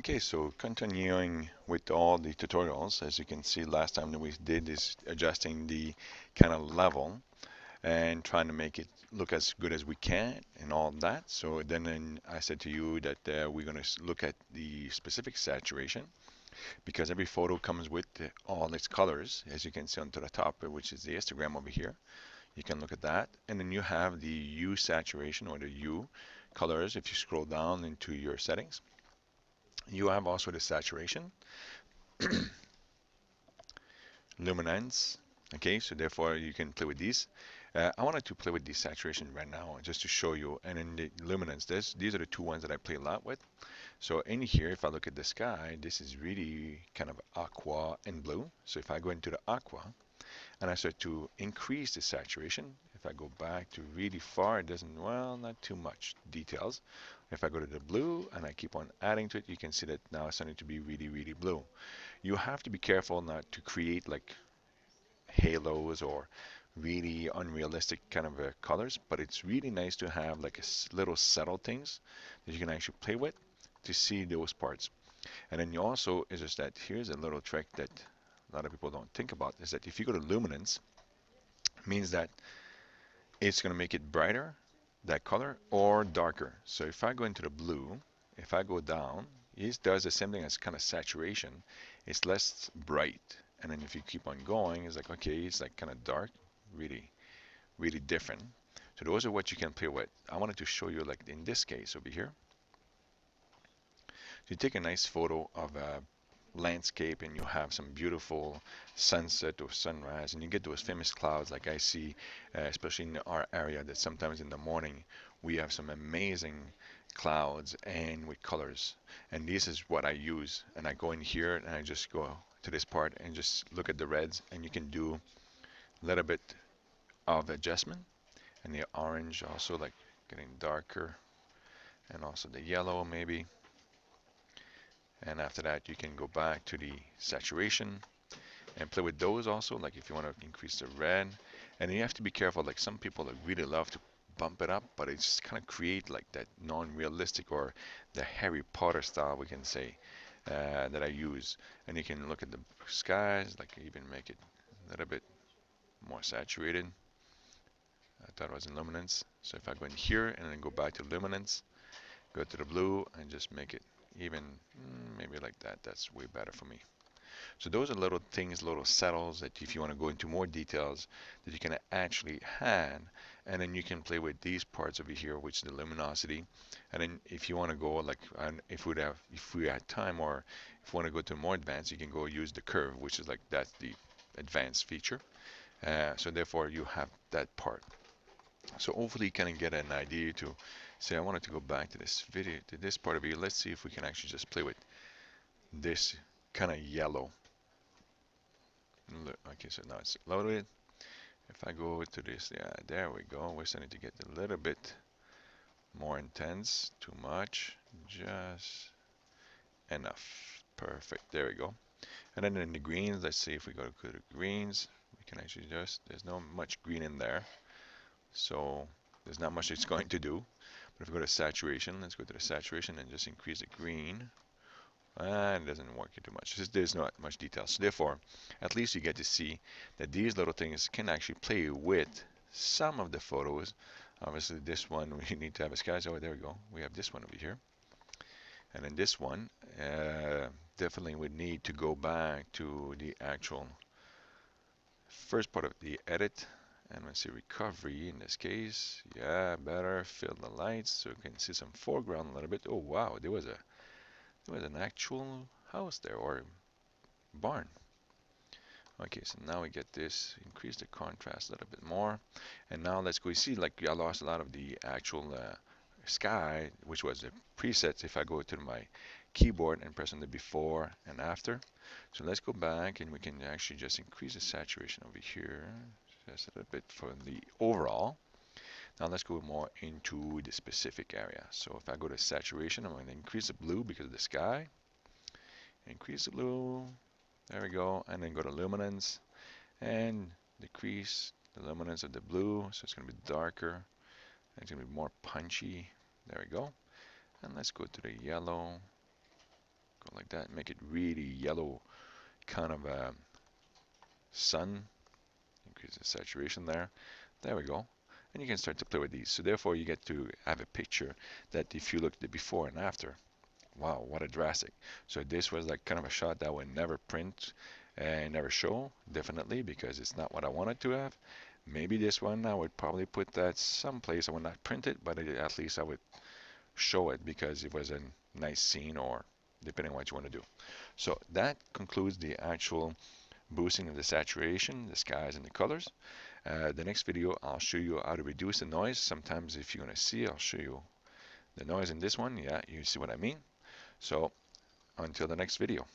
Okay, so continuing with all the tutorials, as you can see last time that we did is adjusting the kind of level and trying to make it look as good as we can and all that. So then I said to you that we're going to look at the specific saturation because every photo comes with all its colors, as you can see onto the top, which is the histogram over here. You can look at that. And then you have the U saturation or the U colors if you scroll down into your settings. You have also the saturation, luminance. Okay, so therefore you can play with these. I wanted to play with the saturation right now just to show you. And in the luminance, these are the two ones that I play a lot with. So in here, if I look at the sky, this is really kind of aqua and blue. So if I go into the aqua and I start to increase the saturation, if I go back to really far, it doesn't, well, not too much details. If I go to the blue and I keep on adding to it, you can see that now it's starting to be really, really blue. You have to be careful not to create like halos or really unrealistic kind of colors, but it's really nice to have like little subtle things that you can actually play with to see those parts. And then you also is just that here's a little trick that a lot of people don't think about is that if you go to luminance, it means that it's going to make it brighter, that color, or darker. So if I go into the blue, if I go down, it does the same thing as kind of saturation. It's less bright. And then if you keep on going, it's like, okay, it's like kind of dark, really, really different. So those are what you can play with. I wanted to show you, like in this case over here, you take a nice photo of a landscape and you have some beautiful sunset or sunrise and you get those famous clouds like I see, especially in our area, that sometimes in the morning we have some amazing clouds and with colors. And this is what I use. And I go in here and I just go to this part and just look at the reds, and you can do a little bit of adjustment. And the orange also, like getting darker, and also the yellow maybe. And after that you can go back to the saturation and play with those also, like if you want to increase the red. And you have to be careful, like some people that really love to bump it up, but it just kind of create like that non-realistic or the Harry Potter style, we can say, that I use. And you can look at the skies, like even make it a little bit more saturated. I thought it was in luminance. So if I go in here and then go back to luminance, go to the blue and just make it even, maybe like that, that's way better for me. So those are little things, little settles that if you want to go into more details that you can actually add, and then you can play with these parts over here, which is the luminosity. And then if you want to go like, if we had time, or if you want to go to more advanced, you can go use the curve, which is like that's the advanced feature. So therefore you have that part. So hopefully you can get an idea to say, I wanted to go back to this video, to this part of it. Let's see if we can actually just play with this kind of yellow. Okay, so now it's loaded. If I go to this, yeah, there we go. We're starting to get a little bit more intense. Too much, just enough. Perfect, there we go. And then in the greens, let's see if we go to the greens. We can actually just, there's no much green in there. So there's not much it's going to do. But if we go to saturation, let's go to the saturation and just increase the green. And it doesn't work too much. There's not much detail. So therefore, at least you get to see that these little things can actually play with some of the photos. Obviously, this one we need to have a sky. Oh, there we go. We have this one over here. And then this one definitely would need to go back to the actual first part of the edit. And let's see, recovery in this case. Yeah, better. Fill the lights so you can see some foreground a little bit. Oh, wow. There was an actual house there, or barn. Okay, so now we get this, increase the contrast a little bit more. And now let's go, you see like I lost a lot of the actual sky, which was the presets. If I go to my keyboard and press on the before and after. So let's go back and we can actually just increase the saturation over here, just a little bit for the overall. Now let's go more into the specific area. So if I go to saturation, I'm going to increase the blue because of the sky. Increase the blue. There we go. And then go to luminance and decrease the luminance of the blue. So it's going to be darker. And it's going to be more punchy. There we go. And let's go to the yellow. Go like that, make it really yellow, kind of sun. Increase the saturation there. There we go. And you can start to play with these. So therefore you get to have a picture that if you look at the before and after, wow, what a drastic. So this was like kind of a shot that would never print and never show, definitely, because it's not what I wanted to have. Maybe this one I would probably put that someplace. I would not print it, but at least I would show it because it was a nice scene, or depending on what you want to do. So that concludes the actual boosting of the saturation, the skies, and the colors. The next video, I'll show you how to reduce the noise. Sometimes if you're going to see, I'll show you the noise in this one. Yeah, you see what I mean. So until the next video.